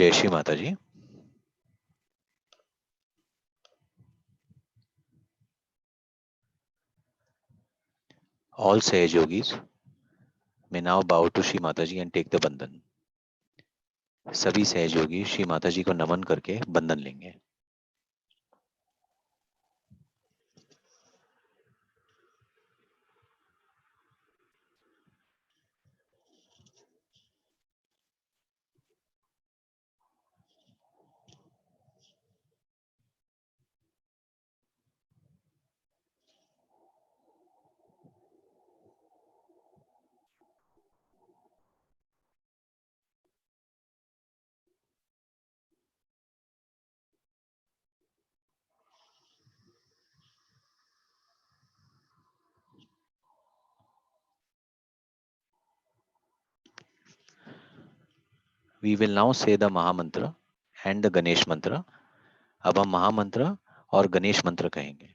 जय श्री माता जी। All Sahaj yogis may now bow to Shri Mataji and take the बंधन। सभी सहज योगी श्री माता जी को नमन करके बंधन लेंगे। We will now say the महामंत्र and the गणेश मंत्र। अब हम महामंत्र और गणेश मंत्र कहेंगे।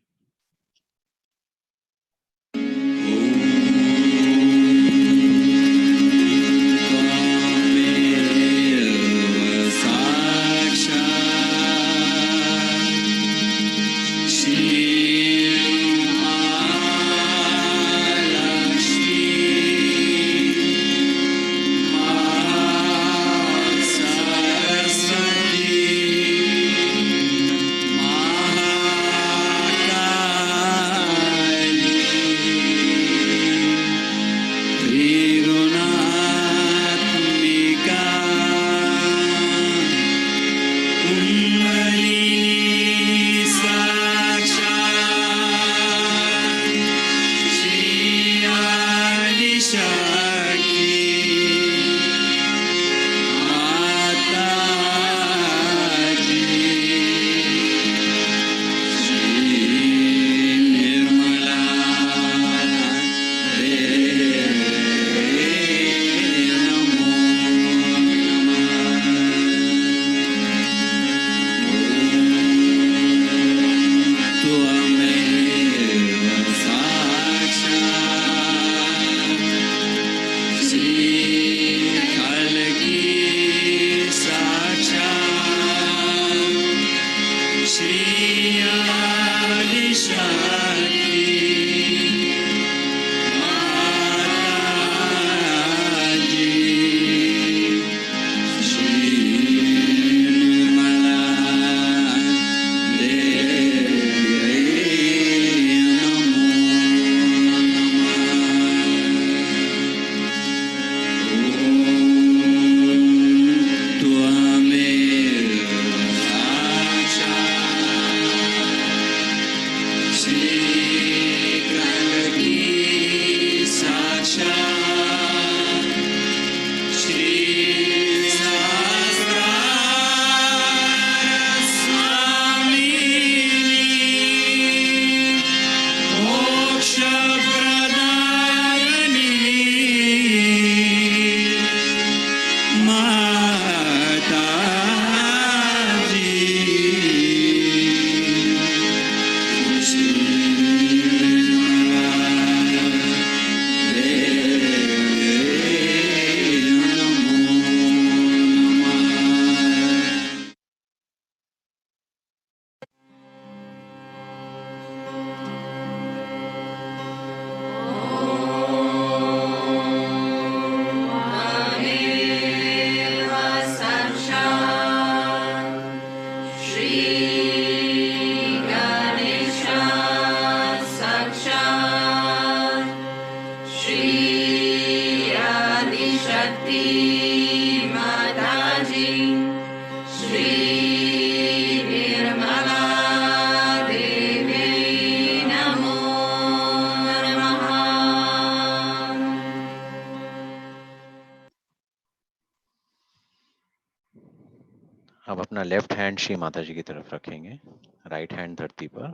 अब अपना लेफ्ट हैंड श्री माता जी की तरफ रखेंगे, राइट हैंड धरती पर,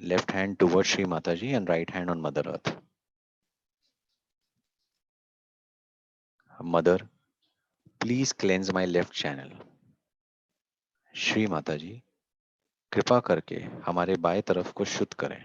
left hand toward Shri Mata ji and right hand on mother earth. Mother, please cleanse my left channel. Shri Mata ji, कृपा करके हमारे बाएं तरफ को शुद्ध करें।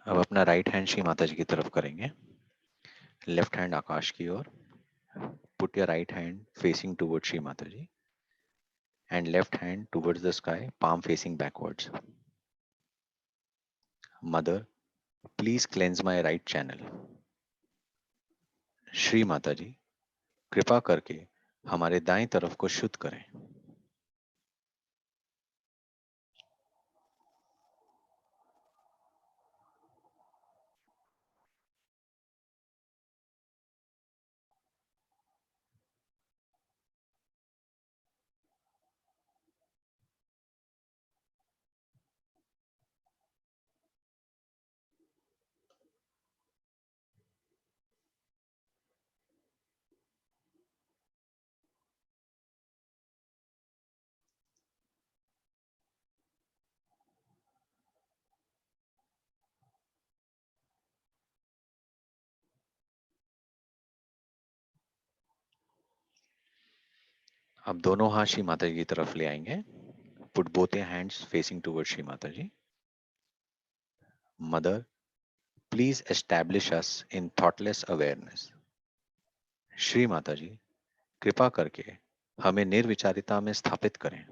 अब अपना राइट हैंड श्री माता जी की तरफ करेंगे, लेफ्ट हैंड आकाश की ओर। Put your right hand facing towards Shri Mata ji and left hand towards the sky, palm facing backwards. Mother, please cleanse my right channel. Shri Mata ji, कृपा करके हमारे दाएं तरफ को शुद्ध करें। अब दोनों हाथ श्री माता जी की तरफ ले आएंगे। Put both your hands facing towards Shri Mata ji. Mother, please establish us in thoughtless awareness. Shri Mata ji, कृपा करके हमें निर्विचारिता में स्थापित करें।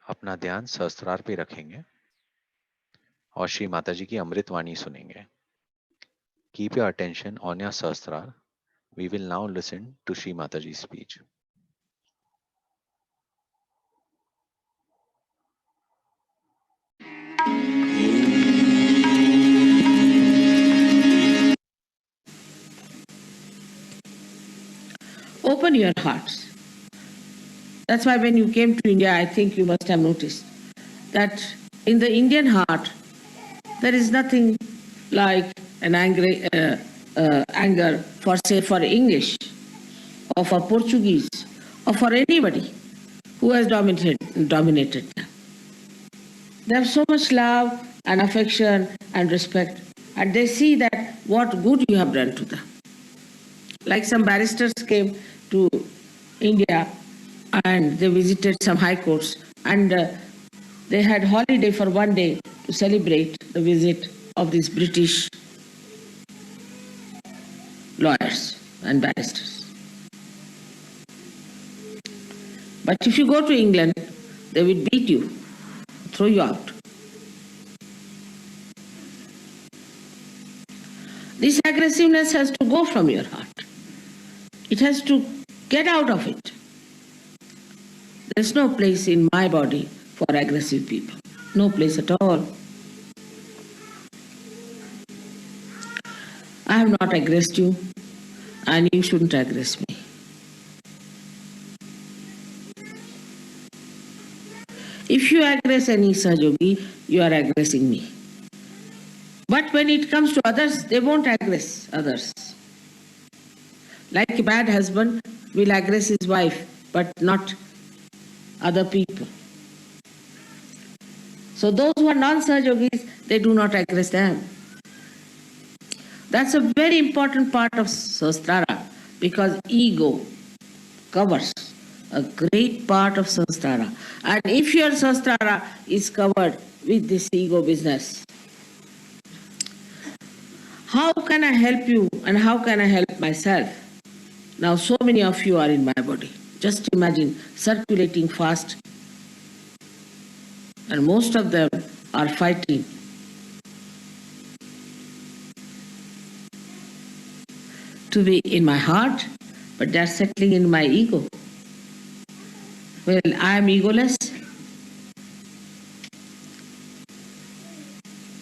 अपना ध्यान सहस्त्रार पे रखेंगे और श्री माता जी की अमृत वाणी सुनेंगे। Keep your attention on your Sahasrara. We will now listen to Shri Mataji's speech. Open your hearts. That's why when you came to India, I think you must have noticed that in the Indian heart, there is nothing like an anger for, say, for English or for Portuguese or for anybody who has dominated them. They have so much love and affection and respect, and they see that what good you have done to them. Like some barristers came to India and they visited some high courts, and they had holiday for one day to celebrate the visit of these British lawyers and barristers. But if you go to England, they will beat you, throw you out. This aggressiveness has to go from your heart. It has to get out of it. There's no place in my body for aggressive people. No place at all. I have not aggressed you, and you shouldn't aggress me. If you aggress any Sahajogi, you are aggressing me. But when it comes to others, they won't aggress others. Like a bad husband will aggress his wife, but not other people. So those who are non-Sahajogis, they do not aggress them. That's a very important part of Sahasrara, because ego covers a great part of Sahasrara. And if your Sahasrara is covered with this ego business, how can I help you and how can I help myself? Now so many of you are in my body. Just imagine, circulating fast, and most of them are fighting. to be in my heart, but they are settling in my ego. Well, I am egoless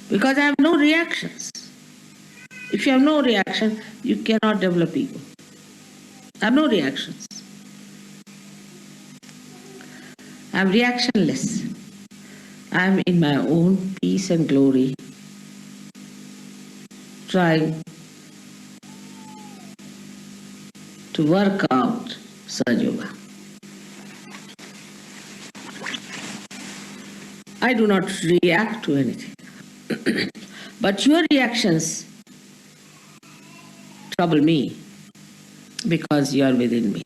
because I have no reactions. If you have no reaction, you cannot develop ego. I have no reactions. I am reactionless. I am in my own peace and glory, trying to work out Sahaja Yoga. I do not react to anything. But your reactions trouble me because you are within me.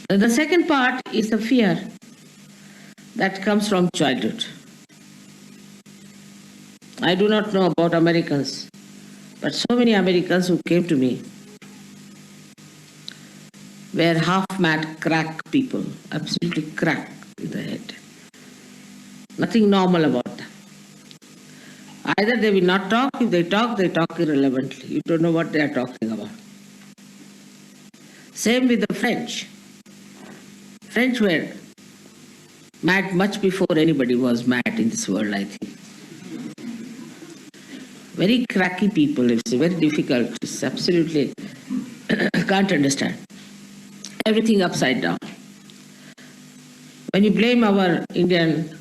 And the second part is the fear that comes from childhood. I do not know about Americans, but so many Americans who came to me were half-mad crack people, absolutely crack in the head. Nothing normal about them. Either they will not talk, if they talk irrelevantly. You don't know what they are talking about. Same with the French. French were mad much before anybody was mad in this world, I think. Very cracky people, it's very difficult, it's absolutely can't understand. Everything upside down. When you blame our Indian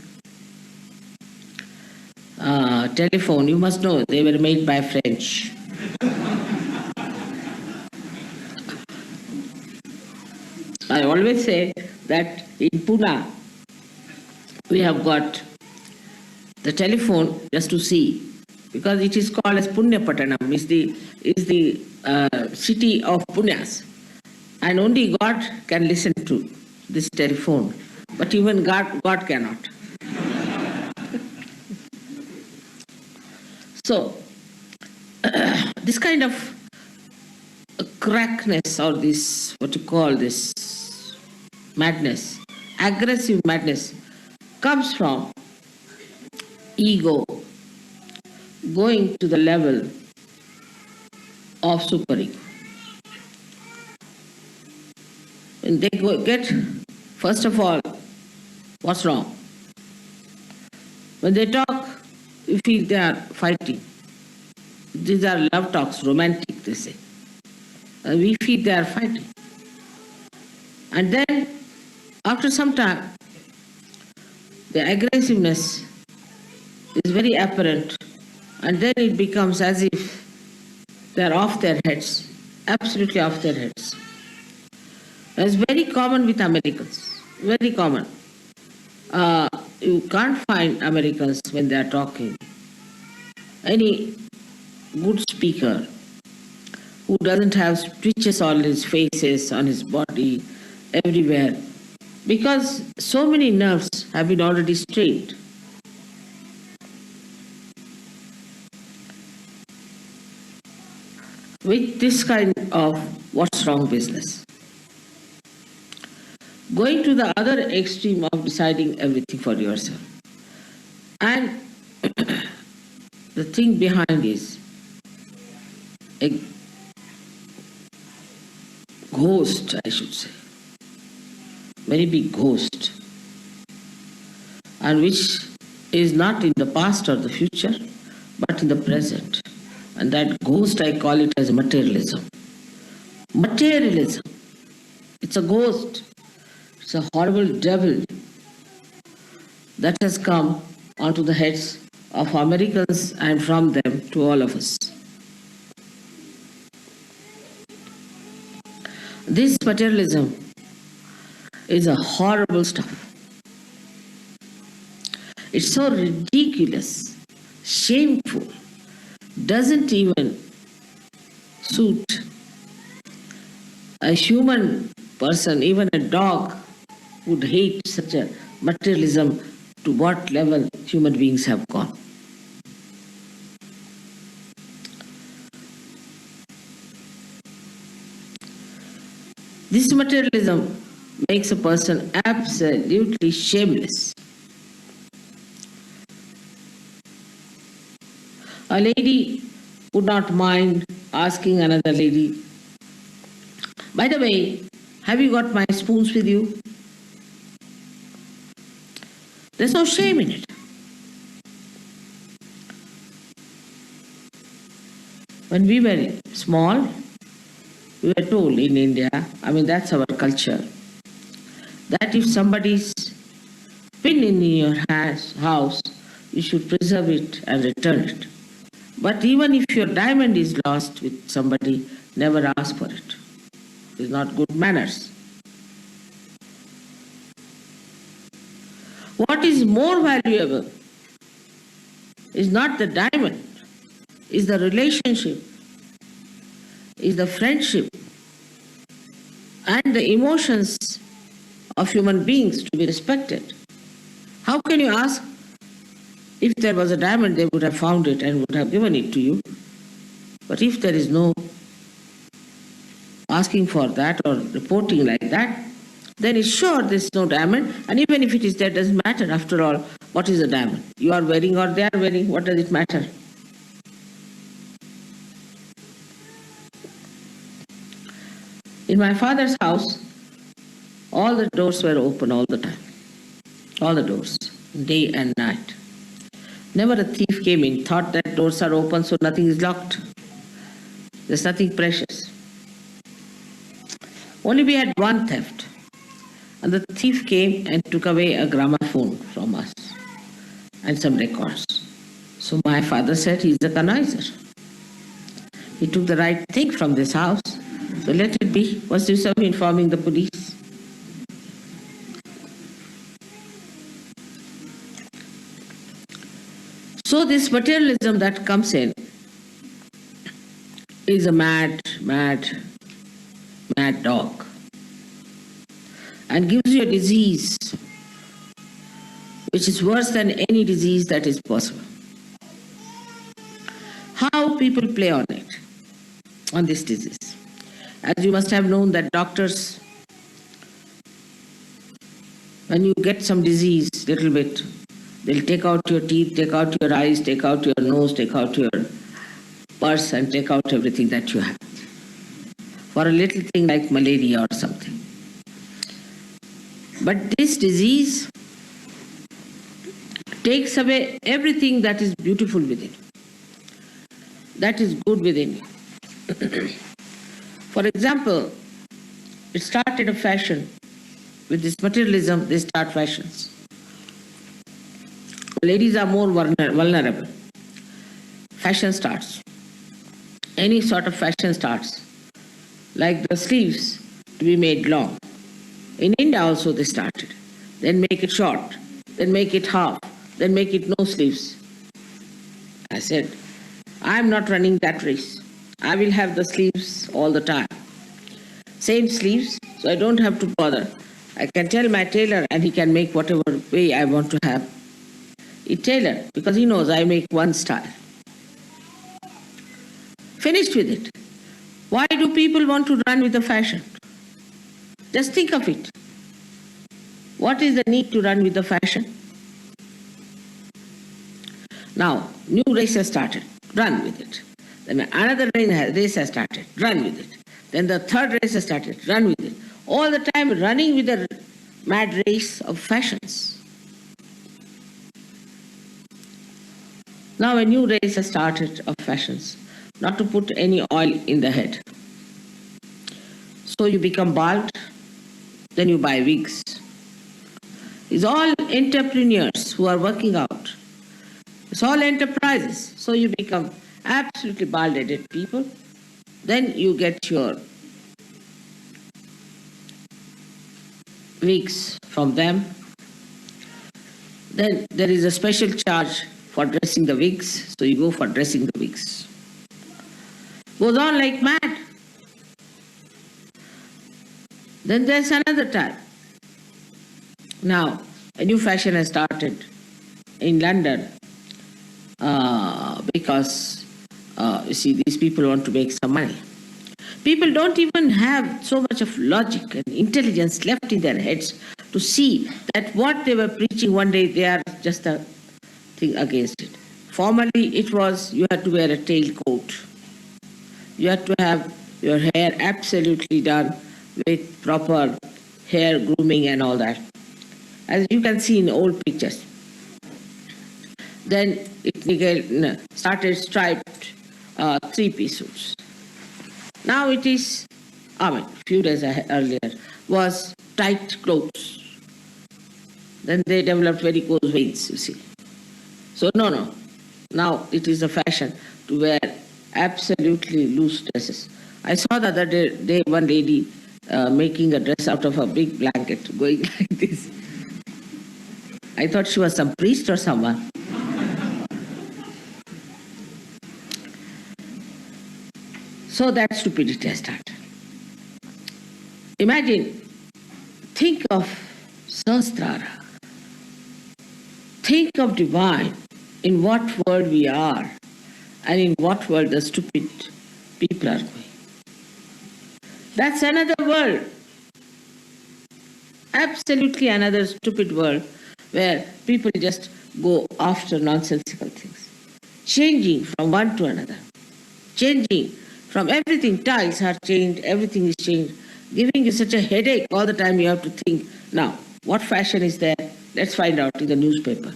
telephone, you must know they were made by French. I always say that in Pune, we have got the telephone just to see, because it is called as Punya Patanam, is the city of Punyas. And only God can listen to this telephone. But even God cannot. So, this kind of crackness, or this, what you call this, madness, aggressive madness, comes from ego going to the level of superego. When they get, first of all, what's wrong? When they talk, you feel they are fighting. These are love talks, romantic, they say. We feel they are fighting. And then, after some time, the aggressiveness is very apparent, and then it becomes as if they are off their heads, absolutely off their heads. It's very common with Americans, very common. You can't find Americans when they are talking any good speaker who doesn't have stitches on his faces, on his body, everywhere, because so many nerves have been already strained. With this kind of what's wrong business. Going to the other extreme of deciding everything for yourself. And the thing behind is a ghost, I should say. Very big ghost. And which is not in the past or the future, but in the present. And that ghost, I call it as materialism. Materialism. It's a ghost. It's a horrible devil that has come onto the heads of Americans and from them to all of us. This materialism is a horrible stuff. It's so ridiculous, shameful, doesn't even suit a human person, even a dog would hate such a materialism to what level human beings have gone. This materialism makes a person absolutely shameless. A lady would not mind asking another lady, by the way, have you got my spoons with you? There's no shame in it. When we were small, we were told in India, that's our culture, that if somebody's pin in your house, you should preserve it and return it. But even if your diamond is lost with somebody, never ask for it. It's not good manners. What is more valuable is not the diamond, is the relationship, is the friendship, and the emotions of human beings to be respected. How can you ask? If there was a diamond, they would have found it and would have given it to you. But if there is no asking for that or reporting like that, then it's sure there's no diamond. And even if it is there, doesn't matter. After all, what is a diamond? You are wearing or they are wearing, what does it matter? In my father's house, all the doors were open all the time. All the doors, day and night. Never a thief came in, thought that doors are open so nothing is locked. There's nothing precious. Only we had one theft. And the thief came and took away a gramophone from us and some records. So my father said he's a conniser. He took the right thing from this house, so let it be. What's the use of informing the police? So this materialism that comes in is a mad dog and gives you a disease which is worse than any disease that is possible. How people play on it, on this disease. As you must have known that doctors, when you get some disease, little bit, they'll take out your teeth, take out your eyes, take out your nose, take out your purse and take out everything that you have. For a little thing like malaria or something. But this disease takes away everything that is beautiful within, that is good within you. For example, it started a fashion. With this materialism, they start fashions. Ladies are more vulnerable. Fashion starts. Any sort of fashion starts. Like the sleeves to be made long. In India also they started. Then make it short. Then make it half. Then make it no sleeves. I said, I'm not running that race. I will have the sleeves all the time. Same sleeves, so I don't have to bother. I can tell my tailor and he can make whatever way I want to have it tailored, because he knows I make one style. Finished with it. Why do people want to run with the fashion? Just think of it. What is the need to run with the fashion? Now, new race has started. Run with it. Then another race has started. Run with it. Then the third race has started. Run with it. All the time running with the mad race of fashions. Now a new race has started of fashions. Not to put any oil in the head. So you become bald, then you buy wigs. It's all entrepreneurs who are working out. It's all enterprises. So you become absolutely bald-headed people. Then you get your wigs from them. Then there is a special charge for dressing the wigs, so you go for dressing the wigs. Goes on like mad. Then there's another type. Now, a new fashion has started in London because, you see, these people want to make some money. People don't even have so much of logic and intelligence left in their heads to see that what they were preaching one day, they are just a thing against it. Formerly, it was you had to wear a tailcoat. You have to have your hair absolutely done with proper hair grooming and all that, as you can see in old pictures. Then it started striped three-piece suits. Now it is, a few days earlier, was tight clothes. Then they developed varicose veins, you see. So no. Now it is a fashion to wear absolutely loose dresses. I saw the other day one lady making a dress out of a big blanket, going like this. I thought she was some priest or someone. So that stupidity has started. Imagine, think of Sahasrara. Think of divine, in what world we are, and in what world the stupid people are going. That's another world. Absolutely another stupid world where people just go after nonsensical things. Changing from one to another. Changing from everything. Tiles are changed, everything is changed. Giving you such a headache all the time you have to think, now, what fashion is there? Let's find out in the newspaper.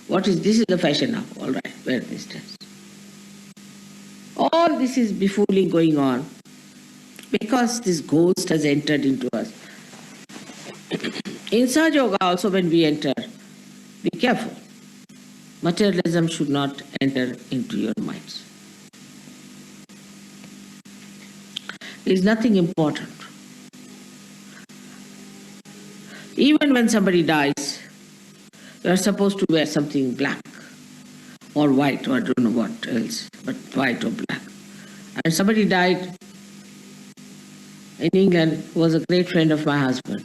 This is the fashion now. All right, wear this dress. All this is befooling going on because this ghost has entered into us. In Sahaja Yoga also, when we enter, be careful. Materialism should not enter into your minds. It is nothing important. Even when somebody dies, you are supposed to wear something black or white, or I don't know what else, but white or black. And somebody died in England who was a great friend of my husband.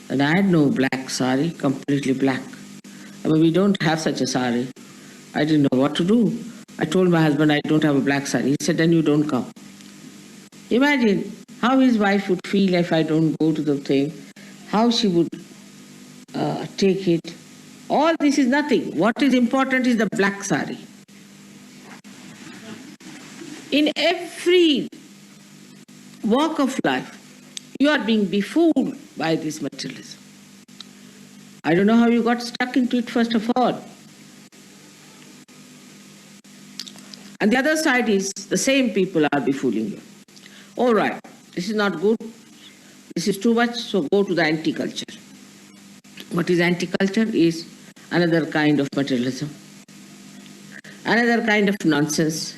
And I had no black sari, completely black. I mean, we don't have such a sari. I didn't know what to do. I told my husband I don't have a black sari. He said, then you don't come. Imagine how his wife would feel if I don't go to the thing, how she would take it. All this is nothing. What is important is the black sari. In every walk of life, you are being befooled by this materialism. I don't know how you got stuck into it first of all. And the other side is the same people are befooling you. All right, this is not good, this is too much, so go to the anti-culture. What is anti-culture is another kind of materialism, another kind of nonsense.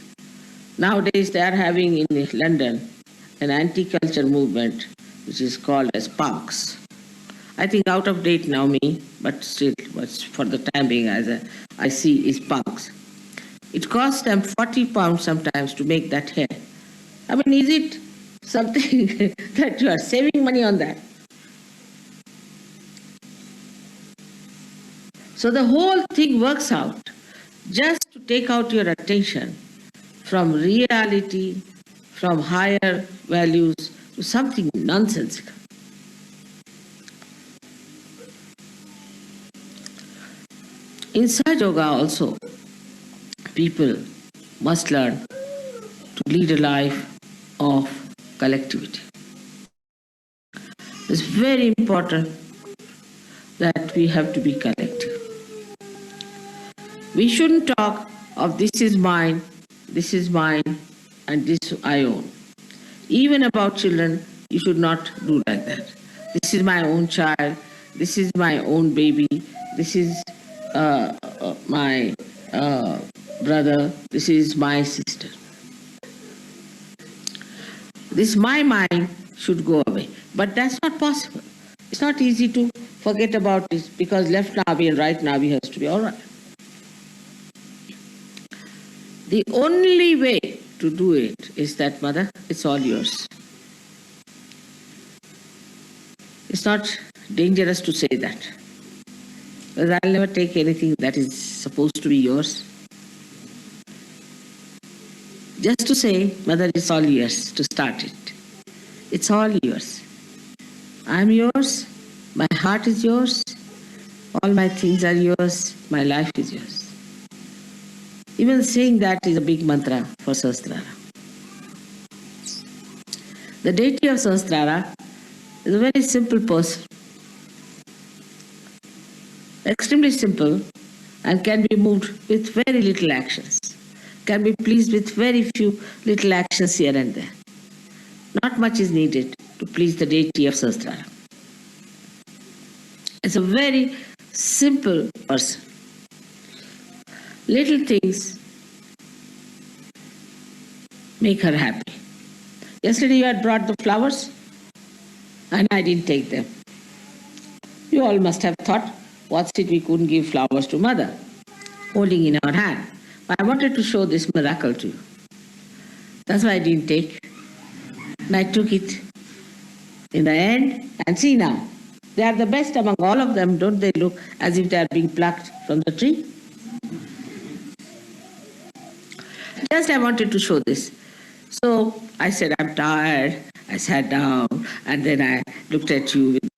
Nowadays they are having in London an anti-culture movement which is called as punks. I think out of date now but still for the time being I see is punks. It costs them £40 sometimes to make that hair. I mean, is it something that you are saving money on that? So the whole thing works out just to take out your attention from reality, from higher values to something nonsensical. In Sahaja Yoga also, people must learn to lead a life of collectivity. It's very important that we have to be collective. We shouldn't talk of this is mine, and this I own. Even about children, you should not do like that. This is my own child, this is my own baby, this is my brother, this is my sister. This my mind should go away. But that's not possible. It's not easy to forget about this because left navi and right navi has to be all right. The only way to do it is that, Mother, it's all yours. It's not dangerous to say that. Because I'll never take anything that is supposed to be yours. Just to say, Mother, it's all yours, to start it. It's all yours. I'm yours, my heart is yours, all my things are yours, my life is yours. Even saying that is a big mantra for Sahasrara. The deity of Sahasrara is a very simple person, extremely simple, and can be moved with very little actions, can be pleased with very few little actions here and there. Not much is needed to please the deity of Sahasrara. It's a very simple person. Little things make her happy. Yesterday you had brought the flowers and I didn't take them. You all must have thought, what's it we couldn't give flowers to mother, holding in our hand. But I wanted to show this miracle to you. That's why I didn't take. And I took it in the end, and see now, they are the best among all of them. Don't they look as if they are being plucked from the tree? Just I wanted to show this. So I said, I'm tired. I sat down, and then I looked at you with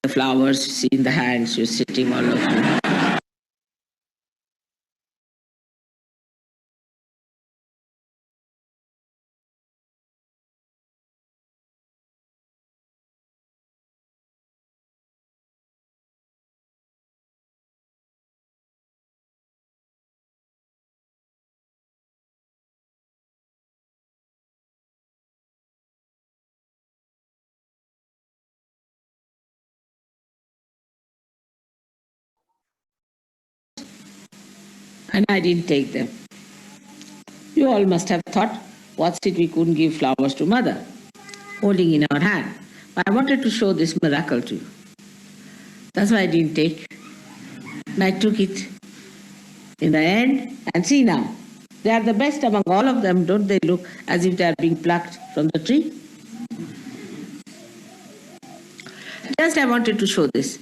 the flowers, see in the hands, you're sitting all of you. And I didn't take them. You all must have thought, what's it we couldn't give flowers to mother, holding in our hand. But I wanted to show this miracle to you. That's why I didn't take. And I took it in the end, and see now, they are the best among all of them. Don't they look as if they are being plucked from the tree? Just I wanted to show this.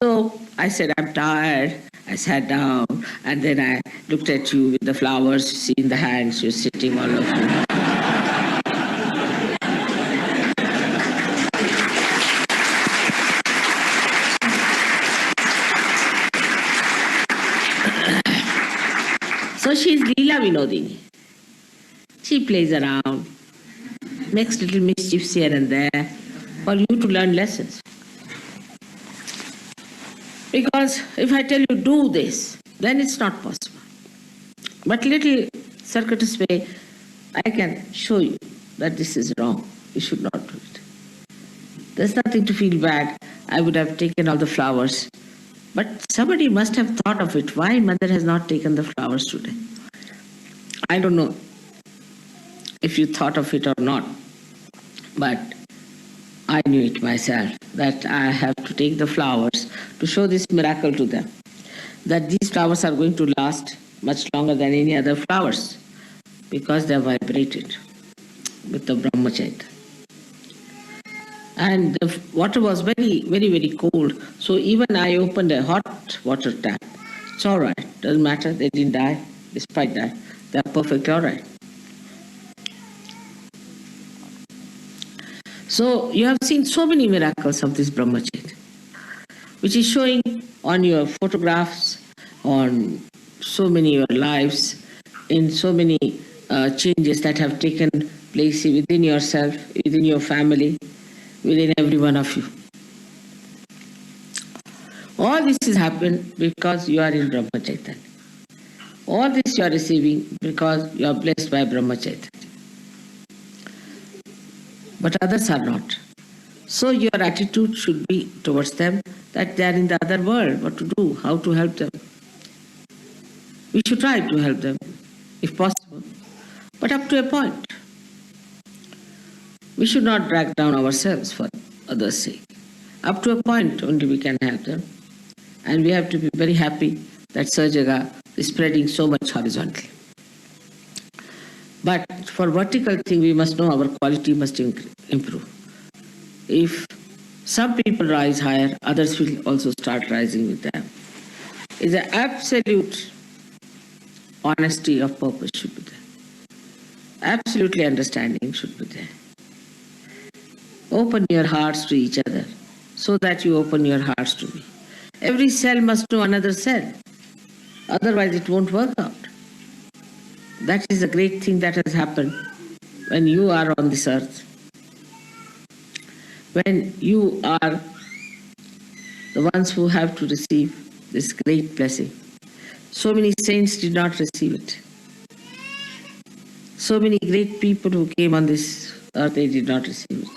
So I said, I'm tired. I sat down, and then I looked at you with the flowers, see in the hands, you're sitting all of you. So she's Leela Vinodini. She plays around, makes little mischiefs here and there for you to learn lessons. Because if I tell you do this, then it's not possible. But little circuitous way, I can show you that this is wrong. You should not do it. There's nothing to feel bad. I would have taken all the flowers. But somebody must have thought of it. Why mother has not taken the flowers today? I don't know if you thought of it or not. But I knew it myself, that I have to take the flowers to show this miracle to them, that these flowers are going to last much longer than any other flowers, because they are vibrated with the Brahmacharya. And the water was very, very, very cold, so even I opened a hot water tap. It's all right, doesn't matter, they didn't die, despite that, they are perfectly all right. So you have seen so many miracles of this Brahmacharya, which is showing on your photographs, on so many of your lives, in so many changes that have taken place within yourself, within your family, within every one of you. All this has happened because you are in Brahmacharya. All this you are receiving because you are blessed by Brahmacharya. But others are not. So your attitude should be towards them that they are in the other world, what to do, how to help them. We should try to help them, if possible, but up to a point. We should not drag down ourselves for others' sake. Up to a point only we can help them. And we have to be very happy that Sahaja is spreading so much horizontally. But for vertical thing, we must know our quality must improve. If some people rise higher, others will also start rising with them. It's an absolute honesty of purpose should be there. Absolutely understanding should be there. Open your hearts to each other so that you open your hearts to me. Every cell must know another cell. Otherwise it won't work out. That is a great thing that has happened when you are on this earth. When you are the ones who have to receive this great blessing. So many saints did not receive it. So many great people who came on this earth, they did not receive it.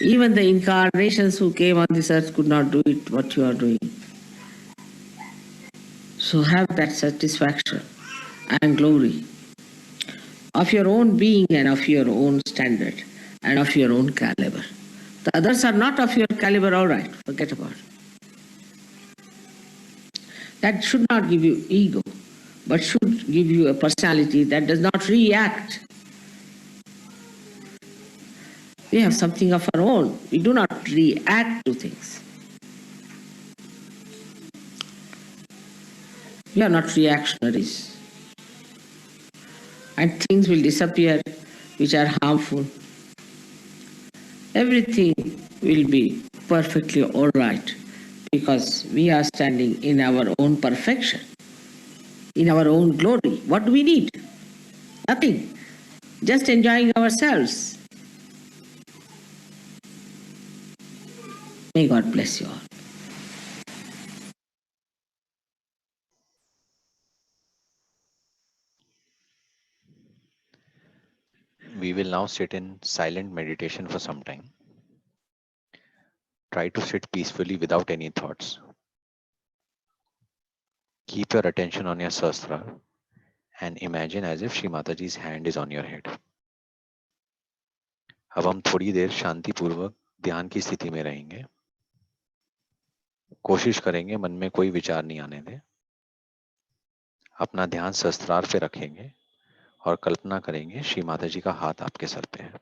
Even the incarnations who came on this earth could not do it what you are doing. So have that satisfaction and glory of your own being and of your own standard and of your own caliber. The others are not of your caliber, all right, forget about it. That should not give you ego, but should give you a personality that does not react. We have something of our own. We do not react to things. We are not reactionaries. And things will disappear which are harmful. Everything will be perfectly all right because we are standing in our own perfection, in our own glory. What do we need? Nothing. Just enjoying ourselves. May God bless you all. We will now sit in silent meditation for some time. Try to sit peacefully without any thoughts. Keep your attention on your sahasrara and imagine as if Shri Mataji's hand is on your head. अब हम थोड़ी देर शांतिपूर्वक ध्यान की स्थिति में रहेंगे. कोशिश करेंगे मन में कोई विचार नहीं आने दें. अपना ध्यान सहस्त्रार पे रखेंगे और कल्पना करेंगे श्री माता जी का हाथ आपके सर पे है.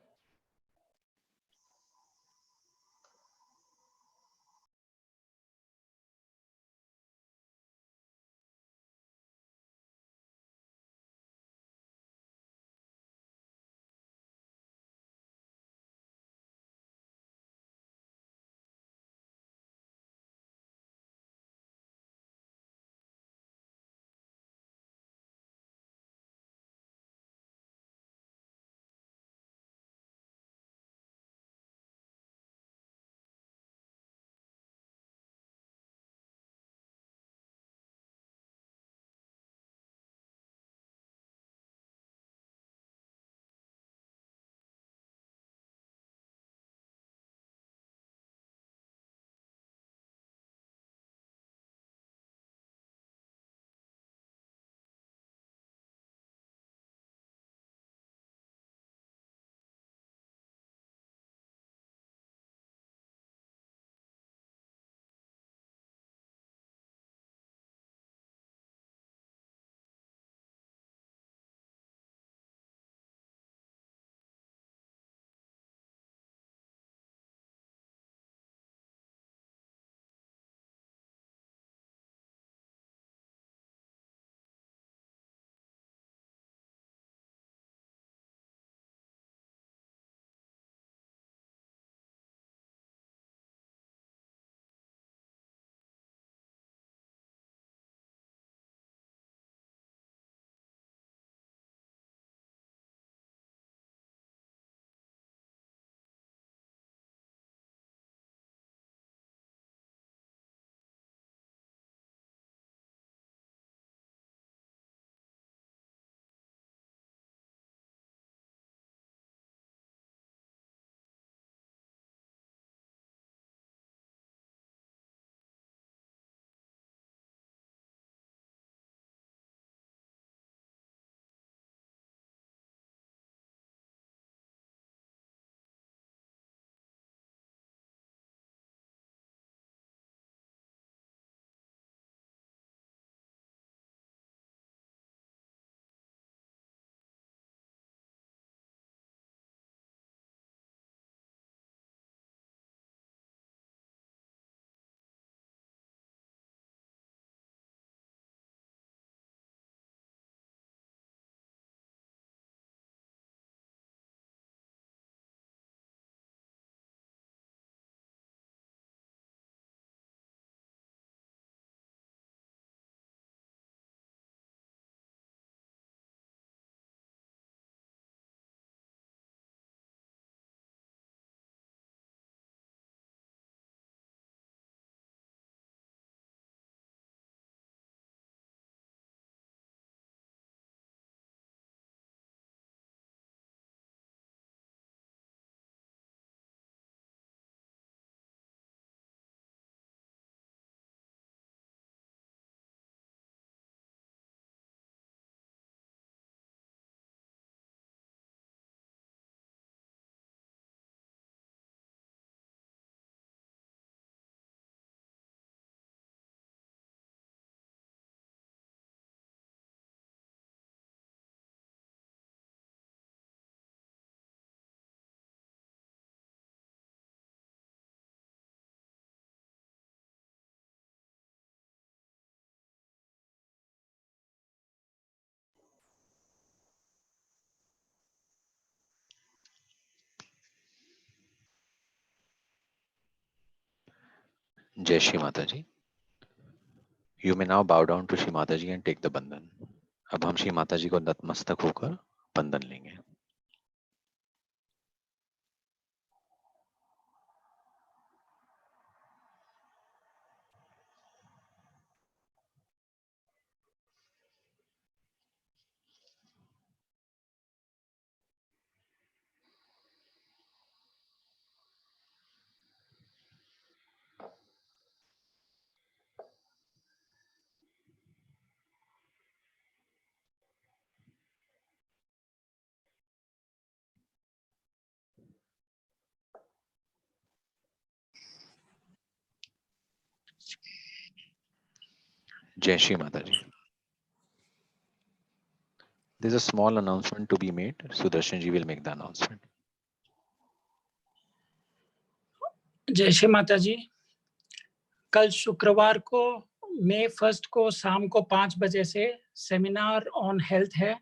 जय श्री माता जी. You may now bow down to Shri Mataji and take the बंधन. अब हम श्री माता जी को नतमस्तक होकर बंधन लेंगे. जय श्री माता जी. There's a small announcement to be made. Sudarshan ji will make the announcement. जय श्री माता जी. कल शुक्रवार को मई 1 को शाम को 5 बजे से सेमिनार ऑन हेल्थ है.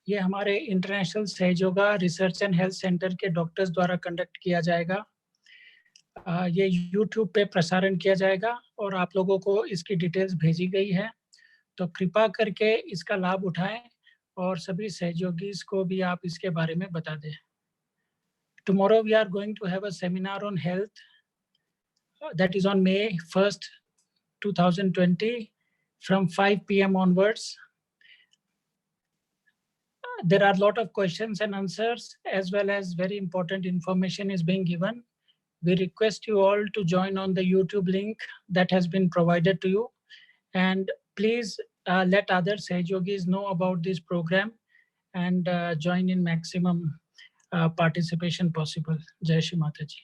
ये हमारे इंटरनेशनल सहयोगा रिसर्च एंड हेल्थ सेंटर के डॉक्टर्स द्वारा कंडक्ट किया जाएगा. ये YouTube पे प्रसारण किया जाएगा और आप लोगों को इसकी डिटेल्स भेजी गई है, तो कृपा करके इसका लाभ उठाएं और सभी सहयोगी को भी आप इसके बारे में बता दें. Tomorrow we are going to have a seminar on health that is on May 1st, 2020 from 5 p.m. onwards. There are a lot of questions and answers as well as very important information is being given. We request you all to join on the YouTube link that has been provided to you, and please let other Sahajogis know about this program and join in maximum participation possible. Jai Shri Mataji.